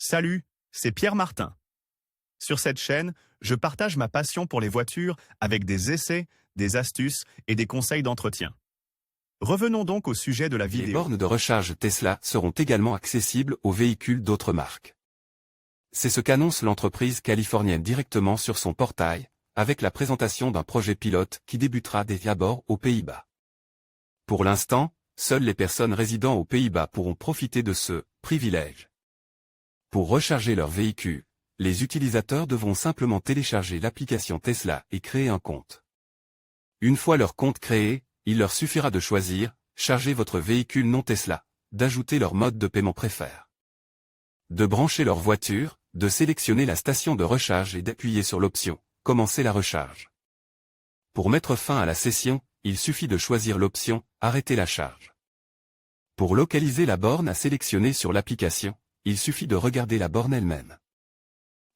Salut, c'est Pierre Martin. Sur cette chaîne, je partage ma passion pour les voitures avec des essais, des astuces et des conseils d'entretien. Revenons donc au sujet de la vidéo. Les bornes de recharge Tesla seront également accessibles aux véhicules d'autres marques. C'est ce qu'annonce l'entreprise californienne directement sur son portail, avec la présentation d'un projet pilote qui débutera dès abord aux Pays-Bas. Pour l'instant, seules les personnes résidant aux Pays-Bas pourront profiter de ce privilège. Pour recharger leur véhicule, les utilisateurs devront simplement télécharger l'application Tesla et créer un compte. Une fois leur compte créé, il leur suffira de choisir « Charger votre véhicule non Tesla », d'ajouter leur mode de paiement préféré, de brancher leur voiture, de sélectionner la station de recharge et d'appuyer sur l'option « Commencer la recharge ». Pour mettre fin à la session, il suffit de choisir l'option « Arrêter la charge ». Pour localiser la borne à sélectionner sur l'application, il suffit de regarder la borne elle-même.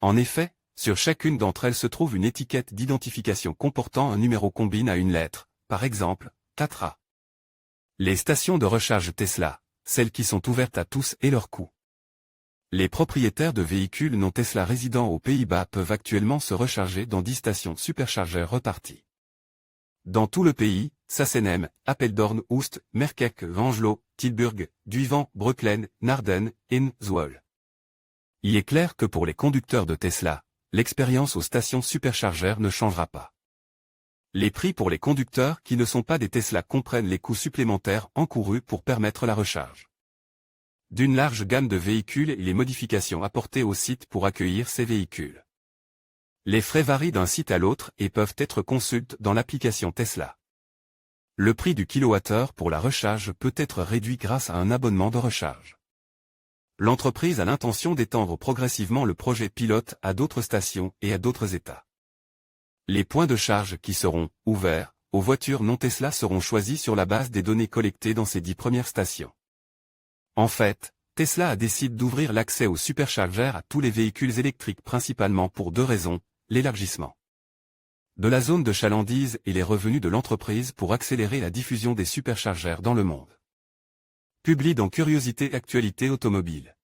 En effet, sur chacune d'entre elles se trouve une étiquette d'identification comportant un numéro combine à une lettre, par exemple, 4A. Les stations de recharge Tesla, celles qui sont ouvertes à tous et leur coût. Les propriétaires de véhicules non Tesla résidant aux Pays-Bas peuvent actuellement se recharger dans 10 stations superchargeurs reparties dans tout le pays: Sassenheim, Apeldoorn, Oust, Merkerk, Venlo, Tilburg, Duiven, Breukelen, Naarden, et Zwolle. Il est clair que pour les conducteurs de Tesla, l'expérience aux stations superchargeurs ne changera pas. Les prix pour les conducteurs qui ne sont pas des Tesla comprennent les coûts supplémentaires encourus pour permettre la recharge d'une large gamme de véhicules et les modifications apportées au site pour accueillir ces véhicules. Les frais varient d'un site à l'autre et peuvent être consultés dans l'application Tesla. Le prix du kilowattheure pour la recharge peut être réduit grâce à un abonnement de recharge. L'entreprise a l'intention d'étendre progressivement le projet pilote à d'autres stations et à d'autres États. Les points de charge qui seront ouverts aux voitures non Tesla seront choisis sur la base des données collectées dans ces 10 premières stations. En fait, Tesla a décidé d'ouvrir l'accès aux superchargeurs à tous les véhicules électriques principalement pour 2 raisons: l'élargissement de la zone de chalandise et les revenus de l'entreprise pour accélérer la diffusion des superchargeurs dans le monde. Publie dans Curiosité Actualité Automobile.